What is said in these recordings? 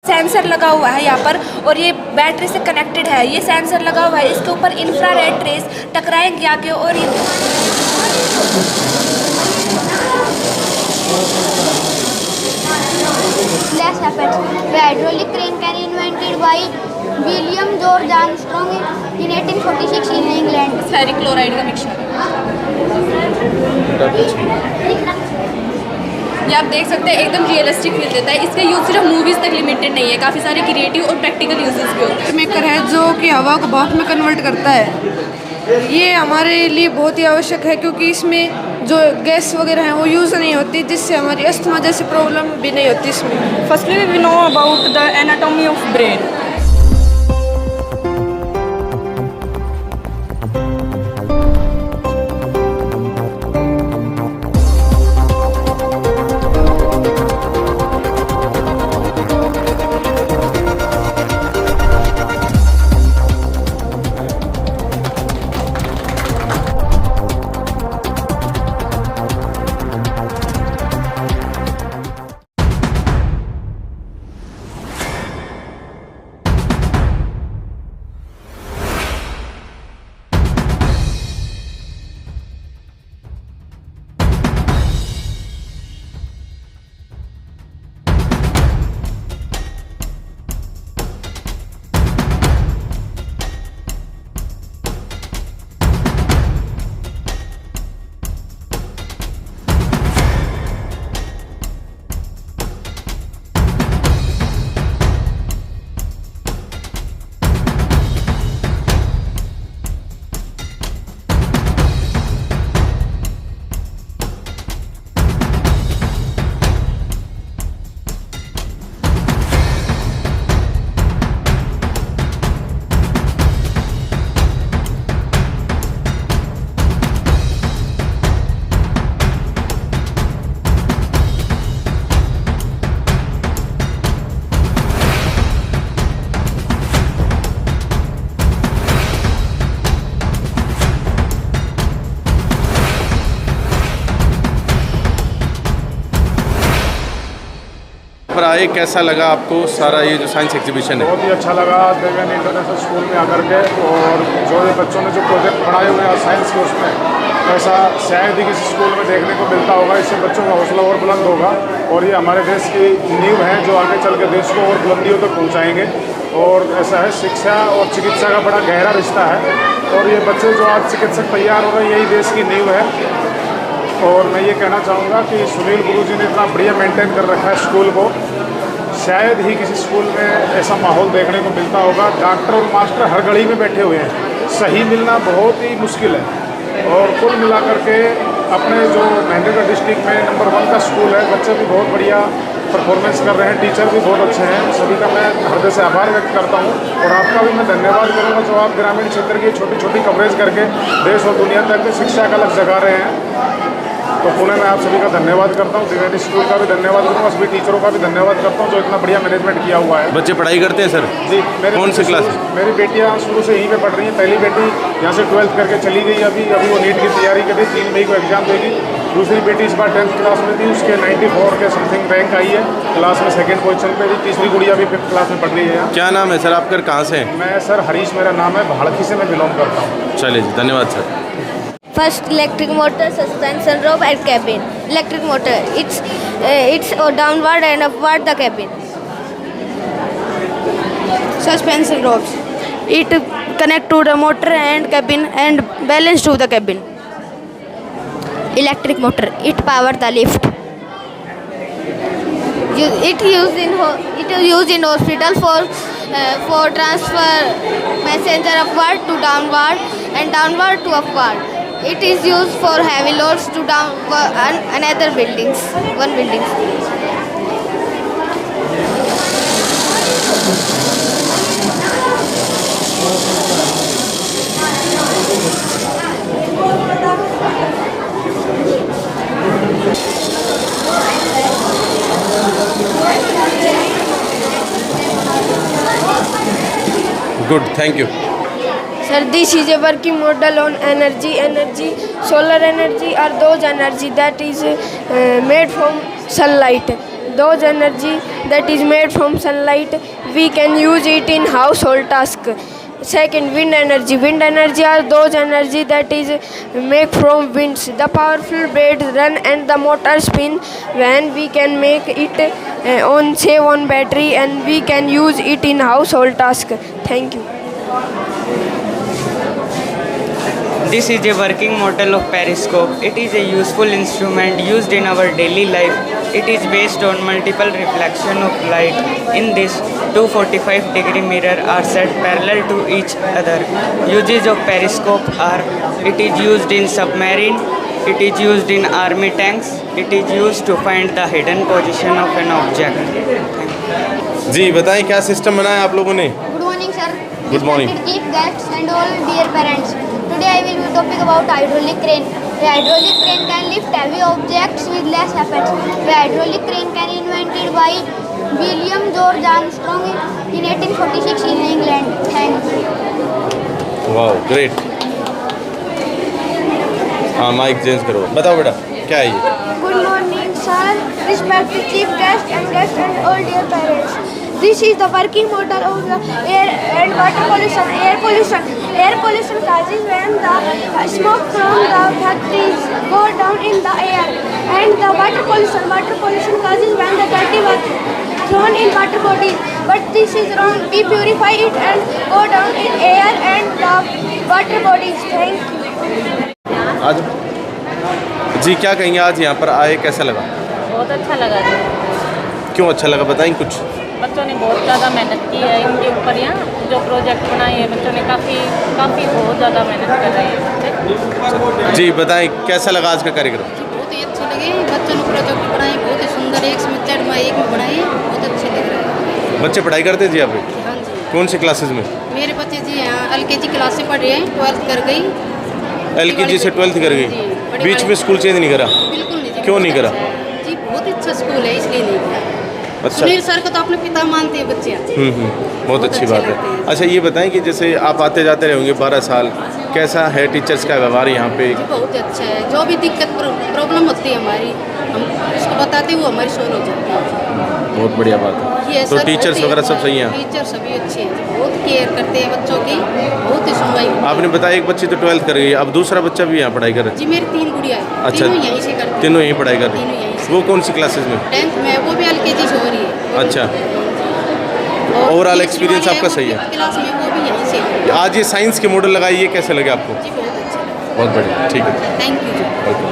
Sensor लगा हुआ है यहाँ पर और ये बैटरी से कनेक्टेड है। ये सेंसर लगा हुआ है, इसके ऊपर इंफ्रारेड रेस टकराएंगे आगे और ये Less effects. The hydraulic crane can invented by William George Armstrong in 1846 in England. Ferric chloride का मिक्सचर है। ये आप देख सकते हैं एकदम रियलिस्टिक फील देता है। इसका यूज़ सिर्फ मूवीज़ तक लिमिटेड नहीं है, काफ़ी सारे क्रिएटिव और प्रैक्टिकल यूजेस भी होते हैं। मेकर है जो कि हवा को भाप में कन्वर्ट करता है। ये हमारे लिए बहुत ही आवश्यक है क्योंकि इसमें जो गैस वगैरह है वो यूज़ नहीं होती, जिससे हमारी अस्थमा जैसी प्रॉब्लम भी नहीं होती इसमें। Firstly, we know about the anatomy of brain. पर आए कैसा लगा आपको सारा ये जो साइंस एग्जीबिशन है? बहुत ही अच्छा लगा देवेन इंटरनेशनल स्कूल में आकर के, और जो ये बच्चों ने जो प्रोजेक्ट पढ़ाए हुए हैं साइंस के उसमें ऐसा शायद ही किसी स्कूल में देखने को मिलता होगा। इससे बच्चों का हौसला और बुलंद होगा और ये हमारे देश की नींव है जो आगे चल के देश को और बुलंदियों तक पहुँचाएँगे। और ऐसा है, शिक्षा और चिकित्सा का बड़ा गहरा रिश्ता है और ये बच्चे जो आज चिकित्सक तैयार हो रहे हैं यही देश की नींव है। और मैं ये कहना चाहूँगा कि सुनील गुरुजी ने इतना बढ़िया मेंटेन कर रखा है स्कूल को, शायद ही किसी स्कूल में ऐसा माहौल देखने को मिलता होगा। डॉक्टर और मास्टर हर घड़ी में बैठे हुए हैं, सही मिलना बहुत ही मुश्किल है। और कुल मिलाकर के अपने जो महेंद्रगढ़ डिस्ट्रिक्ट में नंबर 1 का स्कूल है, बच्चे भी बहुत बढ़िया परफॉर्मेंस कर रहे हैं, टीचर भी बहुत अच्छे हैं। सभी का मैं हृदय से आभार व्यक्त करता हूँ और आपका भी मैं धन्यवाद करूँगा जो आप ग्रामीण क्षेत्र की छोटी छोटी कवरेज करके देश और दुनिया तक शिक्षा का लक्ष्य जगा रहे हैं। तो पुणे में आप सभी का धन्यवाद करता हूँ, त्रिवेणी स्कूल का भी धन्यवाद करूँगा, सभी टीचरों का भी धन्यवाद करता हूँ जो इतना बढ़िया मैनेजमेंट किया हुआ है। बच्चे पढ़ाई करते हैं सर? जी, मेरे कौन सी क्लास? मेरी बेटियाँ शुरू से यहीं पे पढ़ रही हैं। पहली बेटी यहाँ से 12th करके चली गई, अभी वो नीट की तैयारी कर रही, 3 मई को एग्जाम देगी। दूसरी बेटी इस बार 10th क्लास में थी, उसके 94 के समथिंग रैंक आई है, क्लास में 2nd पोजीशन पे थी। तीसरी गुड़िया अभी 5th क्लास में पढ़ रही है यहाँ। क्या नाम है सर आपका, कहाँ से हैं? मैं सर हरीश मेरा नाम है, भाड़की से मैं बिलोंग करता हूँ। चलिए जी, धन्यवाद sir. First, electric motor, suspension rope and cabin. Electric motor, it's downward and upward the cabin. Suspension ropes. It connect to the motor and cabin and balance to the cabin. Electric motor, it power the lift. It is used in hospital for transfer passenger upward to downward and downward to upward. It is used for heavy loads to another buildings. One building. Good, thank you. Sir, this is a working model on energy. Solar energy are those energy that is made from sunlight. those energy that is made from sunlight. We can use it in household task. Second, wind energy. Wind energy are those energy that is made from winds. The powerful blades run and the motor spin. When we can make it on battery, and we can use it in household task. Thank you. This is a working model of periscope. It is a useful instrument used in our daily life. It is based on multiple reflection of light. In this, 245-degree mirror are set parallel to each other. Uses of periscope are: it is used in submarine, it is used in army tanks, it is used to find the hidden position of an object. जी बताएं क्या system बनाया आप लोगों ने? Good morning, sir. Good morning. Respected chief guests and all dear parents. Today I will be talking about hydraulic crane. The hydraulic crane can lift heavy objects with less effort. The hydraulic crane can invented by William George Armstrong in 1846 in England. Thank you. वाह great. हाँ mic change करो। बताओ बेटा क्या है ये? Good morning, sir. Respected chief guest and all dear parents. This is the working model of the air and water pollution. Air pollution causes when the smoke from the factories go down in the air. And the water pollution causes when the dirty water thrown in water bodies. But this is wrong. We purify it and go down in air and the water bodies. Thank you. आज जी क्या कहेंगे, आज यहाँ पर आए कैसा लगा? बहुत अच्छा लगा जी। क्यों अच्छा लगा बताएं कुछ? बच्चों ने बहुत ज़्यादा मेहनत की है इनके ऊपर। यहाँ जो प्रोजेक्ट बनाए हैं बच्चों ने काफ़ी बहुत ज़्यादा मेहनत कर रहे हैं। जी बताएं कैसा लगा आज का कार्यक्रम? बहुत ही अच्छे लगे। बच्चों ने प्रोजेक्ट बनाए बहुत ही सुंदर, एक में एक में बनाए, बहुत अच्छे लग रहे हैं। बच्चे पढ़ाई करते हैं जी आप? हाँ जी। कौन सी क्लासेस में? मेरे बच्चे जी यहाँ LKG क्लास से पढ़ रहे हैं, 12th कर गई। LKG से 12th कर गई? बीच में स्कूल चेंज नहीं करा? बिल्कुल नहीं जी। क्यों नहीं करा? जी बहुत अच्छा स्कूल है इसलिए नहीं किया। अच्छा। सुनील सर को तो अपने पिता मानते हैं बच्चे। बहुत अच्छी बात है। अच्छा ये बताएं कि जैसे आप आते जाते रहे होंगे 12 साल, कैसा है टीचर्स का व्यवहार यहाँ पे? जी बहुत अच्छा है। जो भी दिक्कत प्रॉब्लम होती है हमारी, हम उसको बताते हुए हमारी सोल्व हो जाती है। बहुत बढ़िया बात है। तो टीचर्स वगैरह सब सही हैं? टीचर सभी अच्छे हैं, बहुत केयर करते हैं बच्चों की, बहुत ही सुनवाई। आपने बताया एक बच्ची तो 12th कर गई, अब दूसरा बच्चा भी यहाँ पढ़ाई कर रहा है? जी मेरी 3 गुड़िया है। अच्छा, तीनों यहीं से करती हैं। तीनों यहीं पढ़ाई कर रही तीनों है? यहीं से। वो कौन सी क्लासेस में? 10th में, वो भी LKG से हो रही है। अच्छा, ओवरऑल एक्सपीरियंस आपका सही है? क्लास में वो भी यहीं से। आज ये साइंस के मॉडल लगाए, ये कैसे लगे आपको? जी बहुत अच्छा लगा। बहुत बढ़िया, ठीक है, थैंक यू जी। वेलकम।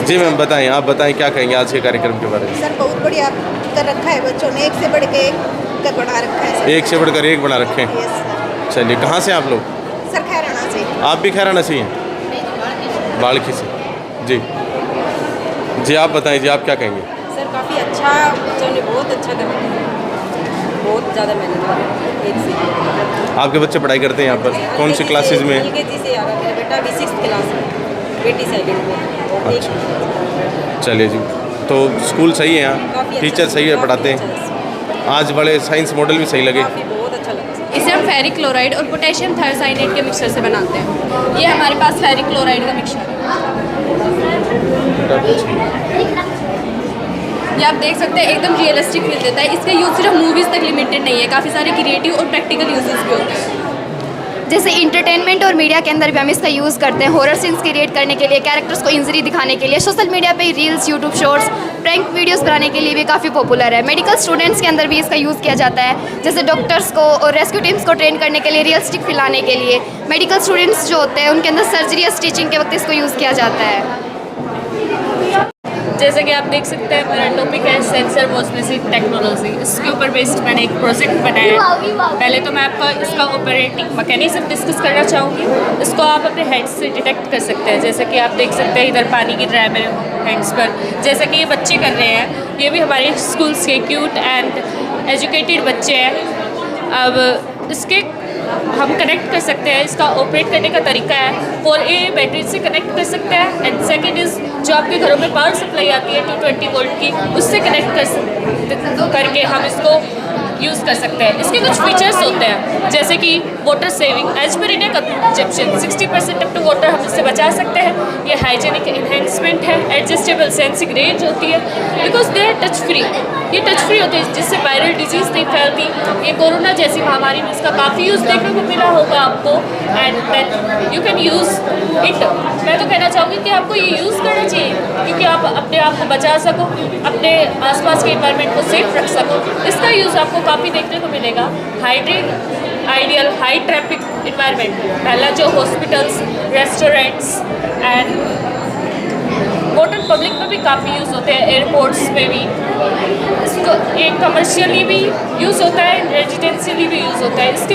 जी मैम बताएं, आप बताएं क्या कहेंगे आज के कार्यक्रम के बारे में? सर बहुत बढ़िया कर रखा है बच्चों ने, एक से बढ़ के एक कर बना रखा है सर। एक से बढ़कर एक बना रखे हैं। Yes sir. चलिए, कहाँ से आप लोग? सर खैराना से। आप भी खैराना से ही हैं? बाड़खी से। जी जी आप बताएं जी, आप क्या कहेंगे? सर काफ़ी अच्छा, बच्चों ने बहुत अच्छा कर रखा है, बहुत ज़्यादा मेहनत कर रही है। एक से आपके बच्चे पढ़ाई करते हैं यहाँ पर? कौन सी क्लासेज में? LKG से आ रहा है बेटा, अभी 6th क्लास में, बेटी 2nd में। अच्छा, चलिए जी। तो स्कूल सही है यहाँ, टीचर सही है, पढ़ाते हैं? आज वाले साइंस मॉडल भी सही लगे? बहुत अच्छा लगा। इसे हम फेरिक क्लोराइड और पोटेशियम थायोसाइनेट के मिक्सचर से बनाते हैं। ये हमारे पास फेरिक क्लोराइड का मिक्सचर है। ये आप देख सकते हैं एकदम रियलिस्टिक फील देता है। इसका यूज़ सिर्फ मूवीज़ तक लिमिटेड नहीं है, काफ़ी सारे क्रिएटिव और प्रैक्टिकल यूजेस भी होते हैं। जैसे इंटरटेनमेंट और मीडिया के अंदर भी हम इसका यूज़ करते हैं, हॉरर सीन्स क्रिएट करने के लिए, कैरेक्टर्स को इंजरी दिखाने के लिए, सोशल मीडिया पे reels, YouTube shorts, prank videos बनाने के लिए भी काफ़ी पॉपुलर है। मेडिकल स्टूडेंट्स के अंदर भी इसका यूज़ किया जाता है, जैसे डॉक्टर्स को और रेस्क्यू टीम्स को ट्रेन करने के लिए, रियलिस्टिक फैलाने के लिए। मेडिकल स्टूडेंट्स जो होते हैं उनके अंदर सर्जरी या स्टिचिंग के वक्त इसको यूज़ किया जाता है। जैसे कि आप देख सकते हैं मेरा टॉपिक है सेंसर वॉस्मेसिक टेक्नोलॉजी। इसके ऊपर बेस्ड मैंने एक प्रोजेक्ट बनाया है। पहले तो मैं आपका इसका ऑपरेटिंग मैकेनिज्म डिस्कस करना चाहूँगी। इसको आप अपने हैंड्स से डिटेक्ट कर सकते हैं। जैसे कि आप देख सकते हैं इधर पानी गिर रहा है मेरे हैंड्स पर, जैसे कि ये बच्चे कर रहे हैं। ये भी हमारे स्कूल्स के क्यूट एंड एजुकेटेड बच्चे हैं। अब इसके हम कनेक्ट कर सकते हैं। इसका ऑपरेट करने का तरीका है 4A बैटरी से कनेक्ट कर सकते हैं, एंड सेकेंड इज़ जो आपके घरों में पावर सप्लाई आती है 220 वोल्ट की, उससे कनेक्ट करके हम इसको यूज़ कर सकते हैं। इसके कुछ फीचर्स होते हैं जैसे कि water saving, as per India consumption 60% up to water हम इससे बचा सकते हैं। ये हाइजेनिक इन्हेंसमेंट है, एडजस्टेबल सेंसिंग रेंज होती है, because they are touch free. ये टच फ्री होते हैं जिससे वायरल डिजीज़ नहीं फैलती। ये कोरोना जैसी महामारी में इसका काफ़ी यूज़ देखने को मिला होगा आपको, and then you can use it. मैं तो कहना चाहूँगी कि आपको ये यूज़ करना चाहिए क्योंकि आप अपने आप को बचा सको, अपने आसपास के इन्वायरमेंट को सेफ रख सको। इसका यूज़ आपको काफ़ी देखने को मिलेगा। Hydrate ideal high traffic environment, पहला जो hospitals, restaurants and water public में भी काफ़ी यूज़ होते हैं, एयरपोर्ट्स पे भी। इसको एक कमर्शियली भी यूज़ होता है, रेजिडेंशियली भी यूज़ होता है। इसके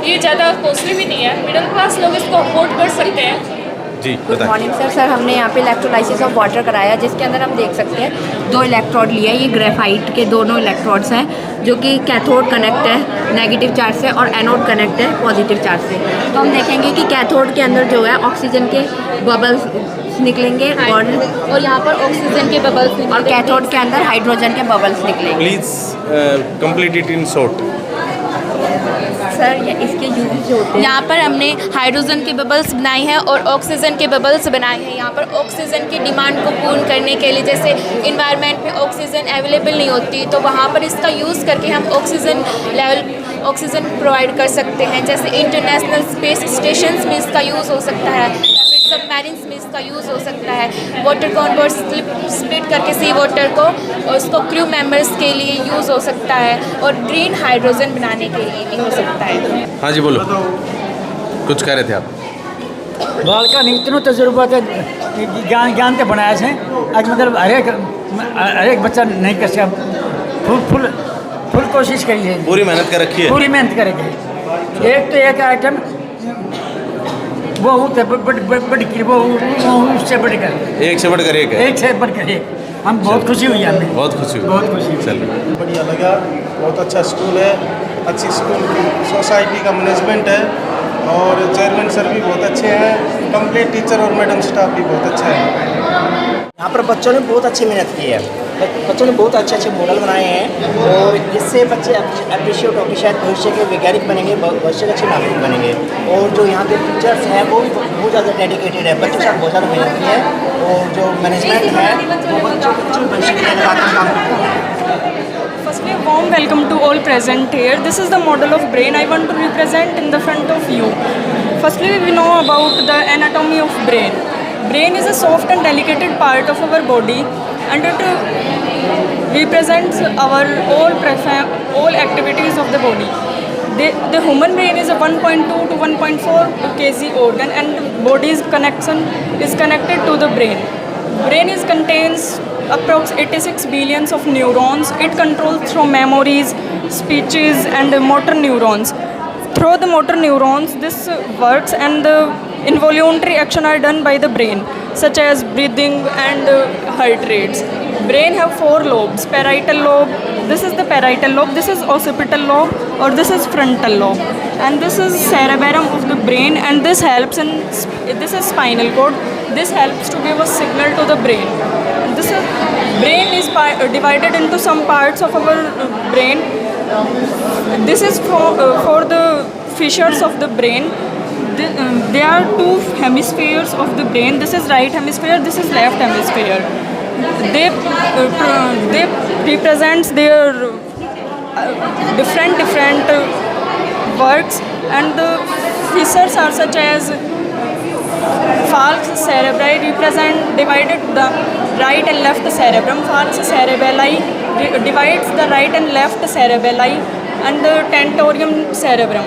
ये ज़्यादा कॉस्टली भी नहीं है, मिडिल क्लास लोग इसको अफोर्ड कर सकते हैं। जी गुड मॉर्निंग सर। हमने यहाँ पे इलेक्ट्रोलाइसिस ऑफ वाटर कराया, जिसके अंदर हम देख सकते हैं 2 इलेक्ट्रोड लिए। ये ग्रेफाइट के दोनों इलेक्ट्रोड्स हैं जो कि कैथोड कनेक्ट है नेगेटिव चार्ज से और एनोड कनेक्ट है पॉजिटिव चार्ज से। तो हम देखेंगे कि कैथोड के अंदर जो है ऑक्सीजन के बबल्स निकलेंगे और यहाँ पर ऑक्सीजन के बबल्स और कैथोड के अंदर हाइड्रोजन के बबल्स निकलेंगे। Please complete it in short. Sir इसके यूज जो होते हैं, यहाँ पर हमने हाइड्रोजन के बबल्स बनाए हैं और ऑक्सीजन के बबल्स बनाए हैं। यहाँ पर ऑक्सीजन की डिमांड को पूर्ण करने के लिए, जैसे इन्वायरमेंट में ऑक्सीजन अवेलेबल नहीं होती तो वहाँ पर इसका यूज़ करके हम ऑक्सीजन प्रोवाइड कर सकते हैं। जैसे इंटरनेशनल स्पेस स्टेशंस में इसका यूज़ हो सकता है, या फिर सबमरीन्स में इसका यूज़ हो सकता है। वाटर को ऑनबोर्ड स्प्लिट करके सी वाटर को और उसको क्रू मेंबर्स के लिए यूज़ हो सकता है, और ग्रीन हाइड्रोजन बनाने के लिए भी हो सकता है। हाँ जी बोलो, कुछ कह रहे थे आप? बाल का इतनो तजुर्बा के ज्ञान के बनाया है आज, मतलब हर एक बच्चा नहीं कर सकता। फुल कोशिश करी है, पूरी मेहनत कर रखी है, पूरी मेहनत करेंगे। एक तो एक आइटम वो उससे बढ़कर एक से बढ़कर एक है, एक से बढ़कर एक। हम बहुत खुशी हुई, हमें बहुत खुशी हुई, बहुत खुशी। चलिए बढ़िया लगा, बहुत अच्छा स्कूल है, अच्छी स्कूल सोसाइटी का मैनेजमेंट है और चेयरमैन सर भी बहुत अच्छे हैं। कंप्लीट टीचर और मैडम स्टाफ भी बहुत अच्छा है। यहाँ पर बच्चों ने बहुत अच्छी मेहनत की है, बच्चों ने बहुत अच्छे अच्छे मॉडल बनाए हैं और इससे बच्चे अप्रिशिएट होकर शायद भविष्य के वैज्ञानिक बनेंगे, भविष्य के अच्छे नागरिक बनेंगे। और जो यहाँ के टीचर्स हैं वो भी बहुत ज़्यादा डेडिकेटेड है, बच्चों के साथ बहुत ज़्यादा मेहनत की है और जो मैनेजमेंट है वो बच्चों को अच्छे भविष्य के लिए लगातार काम करता है। Firstly, a warm welcome to all present here. This is the model of brain I want to represent in the front of you. Firstly, we know about the anatomy of brain. Brain is a soft and delicate part of our body, and it represents our all activities of the body. The human brain is a 1.2 to 1.4 kg organ, and body's connection is connected to the brain. Brain contains approx 86 billions of neurons. It controls through memories, speeches, and motor neurons. Through the motor neurons, this works, and the involuntary action are done by the brain, such as breathing and heart rates. Brain have 4 lobes: parietal lobe. This is the parietal lobe. This is occipital lobe, or this is frontal lobe, and this is cerebellum of the brain. And this helps in this is spinal cord. This helps to give a signal to the brain. Brain is divided into some parts of our brain. This is for the fissures of the brain. There are 2 hemispheres of the brain. This is right hemisphere, this is left hemisphere. They represents their different works, and the fissures are such as falx cerebri represent divided the right and left cerebrum. Falx cerebelli divides the right and left cerebelli, and the tentorium cerebrum.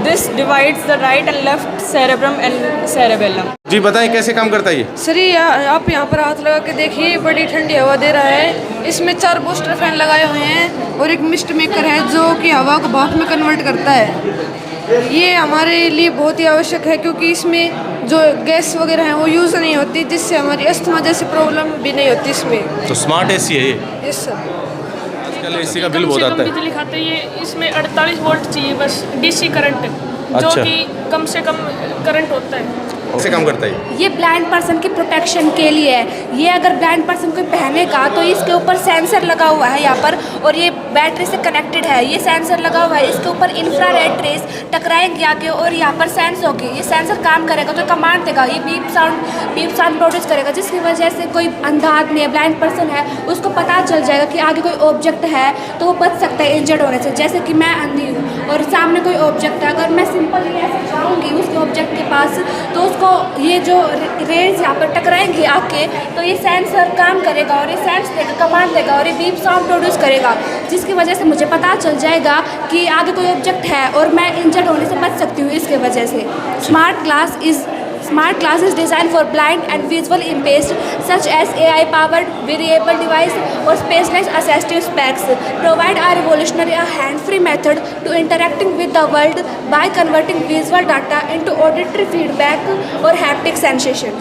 This divides the right and left cerebrum and cerebellum. जी बताएं कैसे काम करता है ये? Sir ये आप यहाँ पर हाथ लगा के देखिए, बड़ी ठंडी हवा दे रहा है। इसमें 4 बूस्टर फैन लगाए हुए हैं और एक मिस्ट मेकर है जो कि हवा को भाप में कन्वर्ट करता है। ये हमारे लिए बहुत ही आवश्यक है क्योंकि इसमें जो गैस वगैरह है वो यूज़ नहीं होती, जिससे हमारी अस्थमा जैसी प्रॉब्लम भी नहीं होती इसमें। तो स्मार्ट एसी है ये? Yes sir. आजकल एसी का बिल बहुत आता है। बिजली खाते ये इसमें 48 वोल्ट चाहिए बस, डीसी करंट। जो अच्छा। कि कम से कम करंट होता है। कैसे काम करता है? ये ब्लाइंड पर्सन की प्रोटेक्शन के लिए है। ये अगर ब्लाइंड पर्सन कोई पहनेगा तो इसके ऊपर सेंसर लगा हुआ है यहाँ पर, और ये बैटरी से कनेक्टेड है। ये सेंसर लगा हुआ है, इसके ऊपर इंफ्रारेड रेस टकराएंगे आके और यहाँ पर सेंस होगी। ये सेंसर काम करेगा तो कमांड देगा, ये बीप साउंड प्रोड्यूस करेगा, जिसकी वजह से कोई अंधा आदमी है, ब्लाइंड पर्सन है, उसको पता चल जाएगा कि आगे कोई ऑब्जेक्ट है तो वो बच सकता है इंजर्ड होने से। जैसे कि मैं अंधी हूँ और सामने कोई ऑब्जेक्ट है, अगर मैं सिंपली ऐसे जाऊँगी उस ऑब्जेक्ट के पास तो उसको ये जो रेज यहाँ पर टकराएंगी आके तो ये सेंसर काम करेगा और ये सेंस देगा, कमांड देगा और ये बीप साउंड प्रोड्यूस करेगा, जिसकी वजह से मुझे पता चल जाएगा कि आगे कोई ऑब्जेक्ट है और मैं इंजर्ड होने से बच सकती हूँ इसके वजह से। Smart class is designed for blind and visual impaired, such as AI-powered wearable device or spaceless assistive specs. Provide a revolutionary, hand-free method to interacting with the world by converting visual data into auditory feedback or haptic sensation.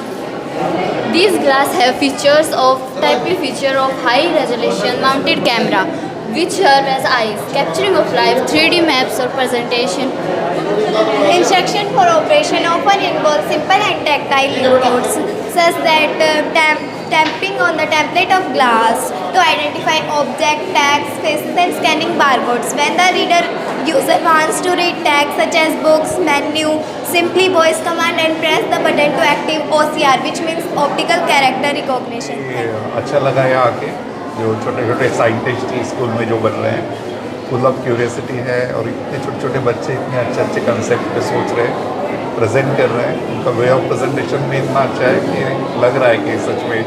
These glass have features of typical feature of high resolution mounted camera, which serve as eyes, capturing of live 3D maps or presentation. Instruction for operation often involves simple and tactile inputs, such that tapping on the template of glass to identify object tags, faces and scanning barcodes. When the user wants to read tags such as books, menu, simply voice command and press the button to active OCR, which means optical character recognition. अच्छा लगा यहाँ आके, जो छोटे छोटे scientist school में जो बन रहे हैं, फुल ऑफ क्यूरियोसिटी है और इतने छोटे छोटे बच्चे इतने अच्छे अच्छे कंसेप्ट पे सोच रहे हैं, प्रेजेंट कर रहे हैं। उनका वे ऑफ प्रेजेंटेशन भी इतना अच्छा है कि लग रहा है कि सच में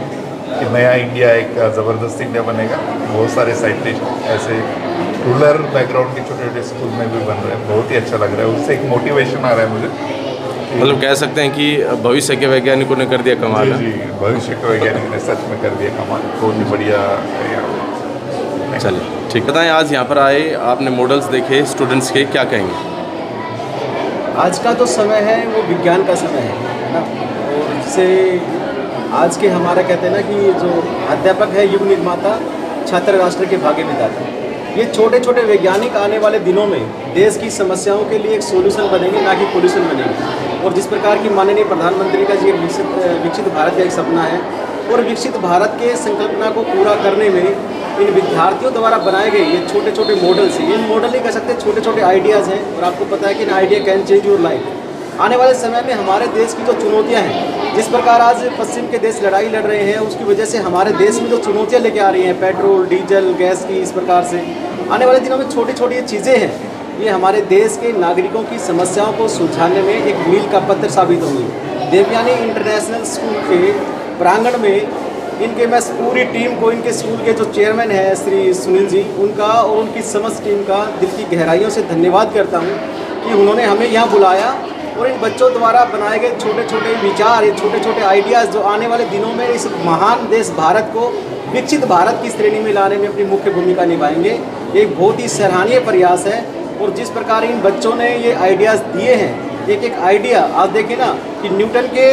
कि नया इंडिया एक ज़बरदस्त इंडिया बनेगा। बहुत सारे साइंटिस्ट ऐसे रूरल बैकग्राउंड के छोटे छोटे स्कूल में भी बन रहे हैं, बहुत ही अच्छा लग रहा है। उससे एक मोटिवेशन आ रहा है मुझे। मतलब कह सकते हैं कि भविष्य के वैज्ञानिकों ने कर दिया कमाल। जी, भविष्य के वैज्ञानिक ने सच में कर दिया कमाल, बहुत ही बढ़िया। चलिए ठीक, बताएं आज यहाँ पर आए आपने मॉडल्स देखे स्टूडेंट्स के, क्या कहेंगे? आज का जो समय है वो विज्ञान का समय है ना, और जिसे आज के हमारा कहते हैं ना कि जो अध्यापक है युग निर्माता, छात्र राष्ट्र के भाग्य विधाता। ये छोटे छोटे वैज्ञानिक आने वाले दिनों में देश की समस्याओं के लिए एक सोल्यूशन बनेंगे, ना कि पोल्यूशन बनेंगे। और जिस प्रकार की माननीय प्रधानमंत्री का ये विकसित भारत का एक सपना है, और विकसित भारत के संकल्पना को पूरा करने में इन विद्यार्थियों द्वारा बनाए गए ये छोटे छोटे मॉडल्स हैं, इन मॉडल नहीं कह सकते, छोटे छोटे आइडियाज़ हैं। और आपको पता है कि an idea can change your life. आने वाले समय में हमारे देश की जो चुनौतियाँ हैं, जिस प्रकार आज पश्चिम के देश लड़ाई लड़ रहे हैं, उसकी वजह से हमारे देश में जो चुनौतियाँ लेके आ रही हैं, पेट्रोल, डीजल, गैस की, इस प्रकार से आने वाले दिनों में छोटी छोटी ये चीज़ें हैं, ये हमारे देश के नागरिकों की समस्याओं को सुलझाने में एक मील का पत्थर साबित होंगी। देवयानी इंटरनेशनल स्कूल के प्रांगण में इनके मैं पूरी टीम को, इनके स्कूल के जो चेयरमैन हैं श्री सुनील जी, उनका और उनकी समस्त टीम का दिल की गहराइयों से धन्यवाद करता हूँ कि उन्होंने हमें यहाँ बुलाया और इन बच्चों द्वारा बनाए गए छोटे छोटे विचार, ये छोटे छोटे आइडियाज़ जो आने वाले दिनों में इस महान देश भारत को विकसित भारत की श्रेणी में लाने में अपनी मुख्य भूमिका निभाएंगे। ये एक बहुत ही सराहनीय प्रयास है। और जिस प्रकार इन बच्चों ने ये आइडियाज़ दिए हैं, एक एक आइडिया आप देखें ना कि न्यूटन के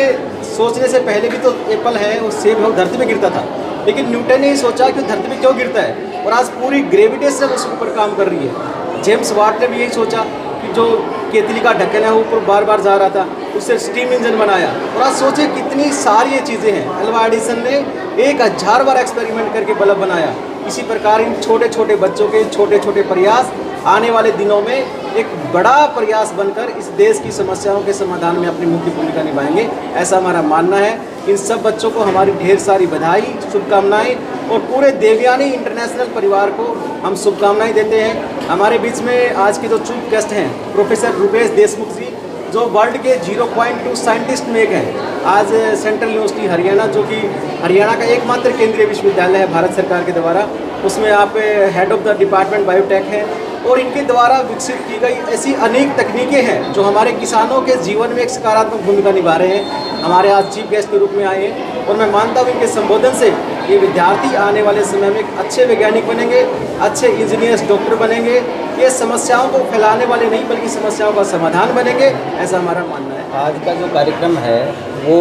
सोचने से पहले भी तो एप्पल है, वो सेब है, वो धरती पे गिरता था, लेकिन न्यूटन ने ही सोचा कि धरती पे क्यों गिरता है, और आज पूरी ग्रेविटेशन उसके ऊपर काम कर रही है। जेम्स वाट ने भी यही सोचा कि जो केतली का ढक्कन है वो ऊपर बार बार जा रहा था, उससे स्टीम इंजन बनाया। और आज सोचे कितनी सारी ये चीज़ें हैं। अल्वा एडिसन ने 1000 बार एक्सपेरिमेंट करके बल्ब बनाया। इसी प्रकार इन छोटे छोटे बच्चों के छोटे छोटे प्रयास आने वाले दिनों में एक बड़ा प्रयास बनकर इस देश की समस्याओं के समाधान में अपनी मुख्य भूमिका निभाएंगे, ऐसा हमारा मानना है। इन सब बच्चों को हमारी ढेर सारी बधाई, शुभकामनाएं, और पूरे देवयानी इंटरनेशनल परिवार को हम शुभकामनाएं देते हैं। हमारे बीच में आज के जो चीफ गेस्ट हैं प्रोफेसर रुपेश देशमुख जी, जो वर्ल्ड के 0.2 साइंटिस्ट में एक हैं। आज सेंट्रल यूनिवर्सिटी हरियाणा, जो कि हरियाणा का एकमात्र केंद्रीय विश्वविद्यालय है भारत सरकार के द्वारा, उसमें आप head of the department biotech हैं। और इनके द्वारा विकसित की गई ऐसी अनेक तकनीकें हैं जो हमारे किसानों के जीवन में एक सकारात्मक भूमिका निभा रहे हैं। हमारे आज चीफ गेस्ट के रूप में आए हैं, और मैं मानता हूँ इनके संबोधन से ये विद्यार्थी आने वाले समय में एक अच्छे वैज्ञानिक बनेंगे, अच्छे इंजीनियर्स, डॉक्टर बनेंगे। ये समस्याओं को फैलाने वाले नहीं बल्कि समस्याओं का समाधान बनेंगे, ऐसा हमारा मानना है। आज का जो कार्यक्रम है वो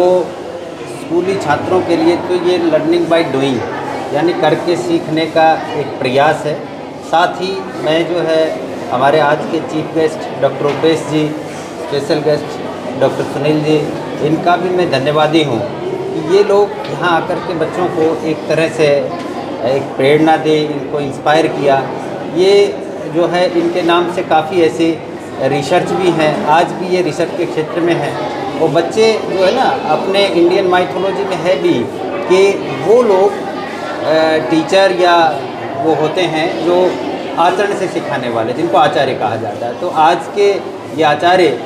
स्कूली छात्रों के लिए तो ये लर्निंग बाय डूइंग, यानी करके सीखने का एक प्रयास है। साथ ही मैं जो है हमारे आज के चीफ गेस्ट डॉक्टर रुपेश जी special guest doctor Sunil ji, इनका भी मैं धन्यवादी हूँ कि ये लोग यहाँ आकर के बच्चों को एक तरह से एक प्रेरणा दे, इनको इंस्पायर किया। ये जो है इनके नाम से काफ़ी ऐसे रिसर्च भी हैं, आज भी ये रिसर्च के क्षेत्र में हैं। और बच्चे जो है ना अपने इंडियन माइथोलॉजी में है भी कि वो लोग टीचर या वो होते हैं जो आचरण से सिखाने वाले, जिनको आचार्य कहा जाता है। तो आज के ये आचार्य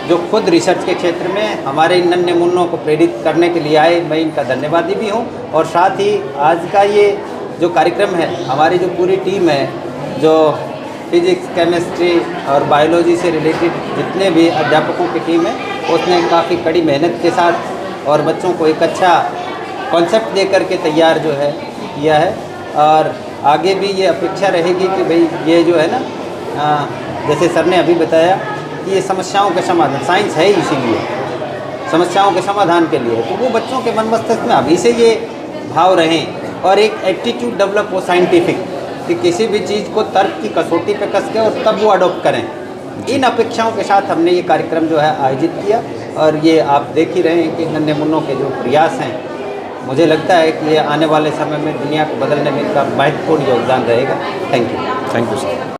जो खुद रिसर्च के क्षेत्र में हमारे इन नन्हे मुन्नों को प्रेरित करने के लिए आए, मैं इनका धन्यवादी भी हूँ। और साथ ही आज का ये जो कार्यक्रम है, हमारी जो पूरी टीम है, जो फिजिक्स, केमिस्ट्री और बायोलॉजी से रिलेटेड जितने भी अध्यापकों की टीम है, उसने काफ़ी कड़ी मेहनत के साथ और बच्चों को एक अच्छा कॉन्सेप्ट दे करके तैयार जो है किया है। और आगे भी ये अपेक्षा रहेगी कि भाई ये जो है ना, जैसे सर ने अभी बताया कि ये समस्याओं के समाधान, साइंस है ही इसीलिए समस्याओं के समाधान के लिए, तो वो बच्चों के मन मस्तिष्क में अभी से ये भाव रहें और एक एटीट्यूड डेवलप हो साइंटिफिक, कि किसी भी चीज़ को तर्क की कसौटी पे कस के और तब वो अडॉप्ट करें। इन अपेक्षाओं के साथ हमने ये कार्यक्रम जो है आयोजित किया और ये आप देख ही रहे हैं कि नन्हे मुन्नों के जो प्रयास हैं, मुझे लगता है कि ये आने वाले समय में दुनिया को बदलने में इनका महत्वपूर्ण योगदान रहेगा। Thank you sir.